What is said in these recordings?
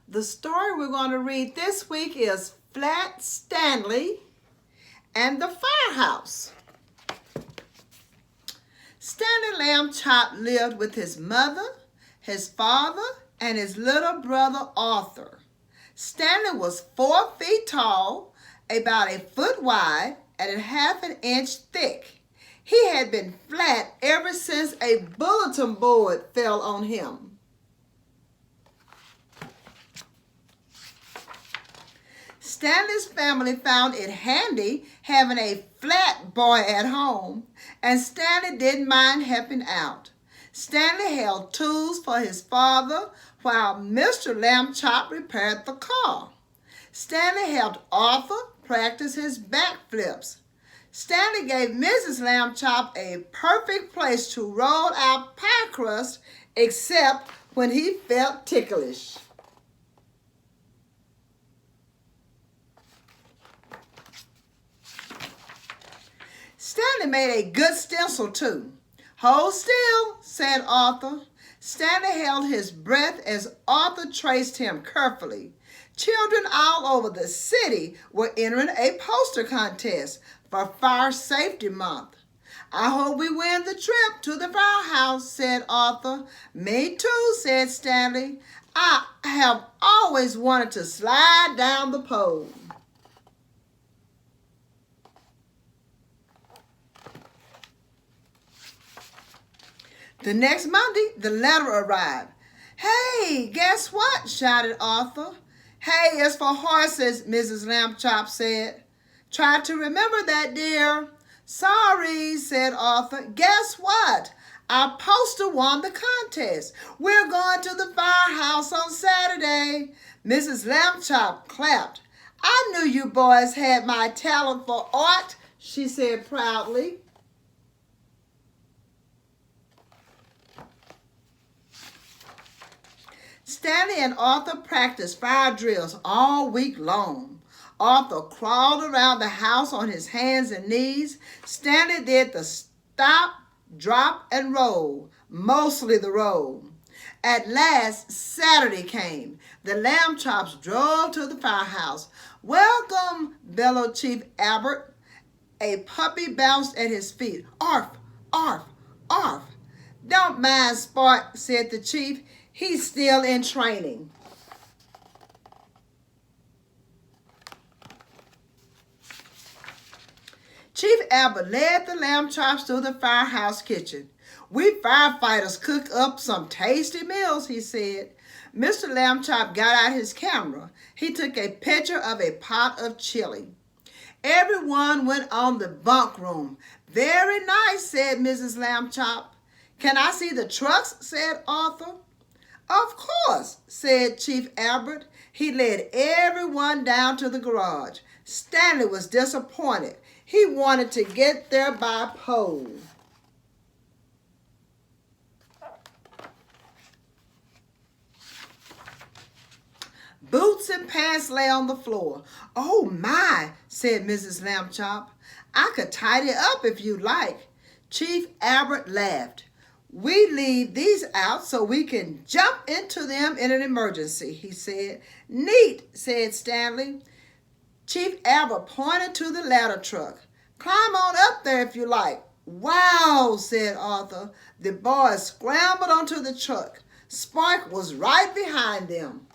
The story we're going to read this week is Flat Stanley and the Firehouse. Stanley Lamb Chop lived with his mother, his father, and his little brother Arthur. Stanley was 4 feet tall, about a foot wide, and ½ an inch thick. He had been flat ever since a bulletin board fell on him. Stanley's family found it handy having a flat boy at home, and Stanley didn't mind helping out. Stanley held tools for his father while Mr. Lamb Chop repaired the car. Stanley helped Arthur practice his backflips. Stanley gave Mrs. Lamb Chop a perfect place to roll out pie crust, except when he felt ticklish. Stanley made a good stencil too. "Hold still," said Arthur. Stanley held his breath as Arthur traced him carefully. Children all over the city were entering a poster contest for Fire Safety Month. "I hope we win the trip to the firehouse," said Arthur. "Me too," said Stanley. "I have always wanted to slide down the pole." The next Monday, the letter arrived. "Hey, guess what?" shouted Arthur. "Hey is for horses," Mrs. Lamb Chop said. "Try to remember that, dear." "Sorry," said Arthur. "Guess what? Our poster won the contest. We're going to the firehouse on Saturday." Mrs. Lamb Chop clapped. "I knew you boys had my talent for art," she said proudly. Stanley and Arthur practiced fire drills all week long. Arthur crawled around the house on his hands and knees. Stanley did the stop, drop, and roll, mostly the roll. At last, Saturday came. The Lamb Chops drove to the firehouse. "Welcome," bellowed Chief Albert. A puppy bounced at his feet. "Arf, arf, arf." "Don't mind Spark," said the chief. "He's still in training." Chief Albert led the Lamb Chops to the firehouse kitchen. "We firefighters cook up some tasty meals," he said. Mr. Lamb Chop got out his camera. He took a picture of a pot of chili. Everyone went on the bunk room. "Very nice," said Mrs. Lamb Chop. "Can I see the trucks?" said Arthur. "Of course," said Chief Albert. He led everyone down to the garage. Stanley was disappointed. He wanted to get there by pole. Boots and pants lay on the floor. "Oh my," said Mrs. Lamb Chop. "I could tidy up if you like." Chief Albert laughed. "We leave these out so we can jump into them in an emergency," he said. "Neat," said Stanley. Chief Albert pointed to the ladder truck. "Climb on up there if you like." "Wow," said Arthur. The boys scrambled onto the truck. Spark was right behind them.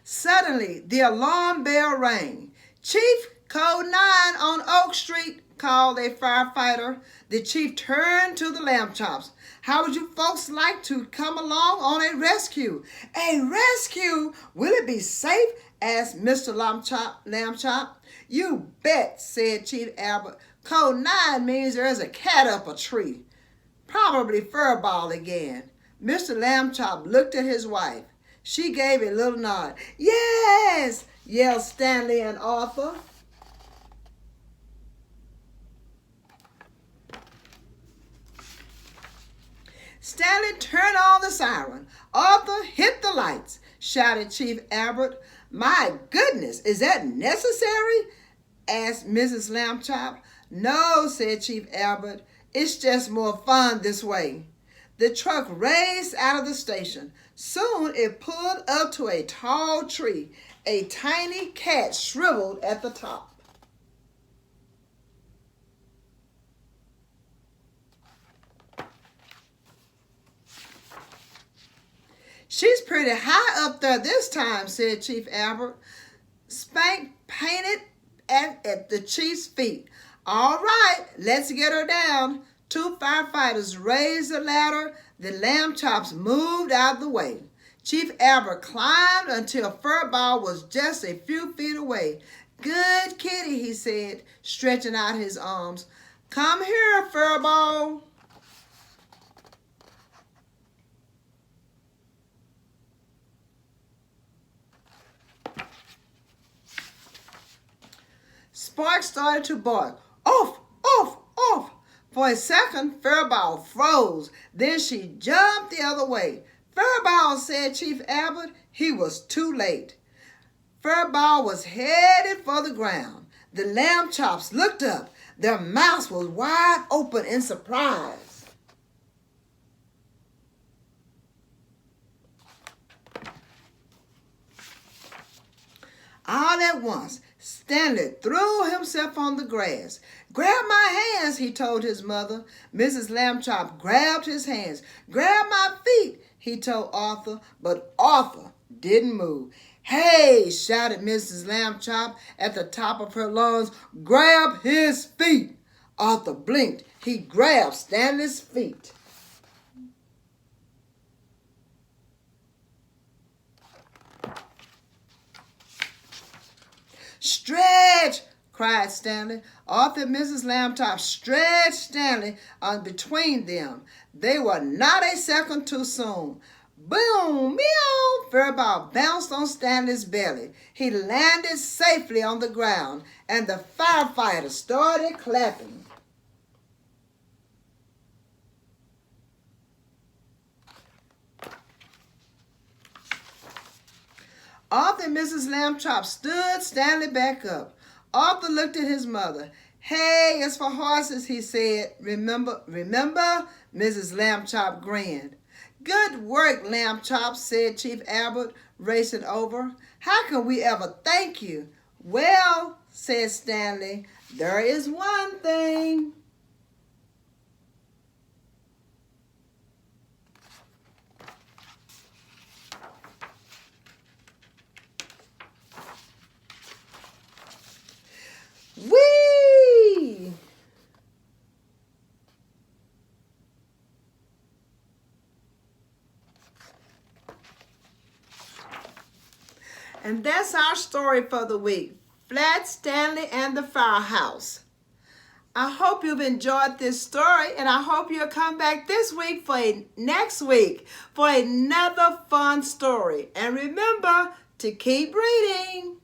Suddenly, the alarm bell rang. "Chief, code 9 on Oak Street," called a firefighter. The chief turned to the Lamb Chops. "How would you folks like to come along on a rescue?" "A rescue? Will it be safe?" asked Mr. Lamb Chop. "You bet," said Chief Albert. "Code 9 means there's a cat up a tree. Probably Furball again." Mr. Lamb Chop looked at his wife. She gave a little nod. "Yes!" yelled Stanley and Arthur. Stanley turned on the siren. "Arthur, hit the lights," shouted Chief Albert. "My goodness, is that necessary?" asked Mrs. Lambchop. No, said Chief Albert. It's just more fun this way. The truck raced out of the station. Soon it pulled up to a tall tree. A tiny cat shriveled at the top. She's pretty high up there this time, said Chief Albert. Spank painted at the chief's feet. All right, let's get her down. Two firefighters raised the ladder. The Lambchops moved out of the way. Chief Albert climbed until Furball was just a few feet away. Good kitty, he said, stretching out his arms. Come here, Furball. Spark started to bark. Off, off, off. For a second, Furball froze. Then she jumped the other way. Furball, said Chief Albert. He was too late. Furball was headed for the ground. The Lambchops looked up. Their mouths was wide open in surprise. All at once, Stanley threw himself on the grass. Grab my hands, he told his mother. Mrs. Lambchop grabbed his hands. Grab my feet, he told Arthur, but Arthur didn't move. Hey, shouted Mrs. Lambchop at the top of her lungs, grab his feet. Arthur blinked. He grabbed Stanley's feet. Stretch, cried Stanley. Arthur and Mrs. Lambchop stretched Stanley between them. They were not a second too soon. Boom, meow, Furball bounced on Stanley's belly. He landed safely on the ground, and the firefighters started clapping. Arthur and Mrs. Lambchop stood Stanley back up. Arthur looked at his mother. Hey, it's for horses, he said. Remember? Mrs. Lambchop grinned. Good work, Lambchop, said Chief Albert, racing over. How can we ever thank you? Well, said Stanley, there is one thing. Whee! And that's our story for the week. Flat Stanley and the Firehouse. I hope you've enjoyed this story, and I hope you'll come back next week for another fun story. And remember to keep reading.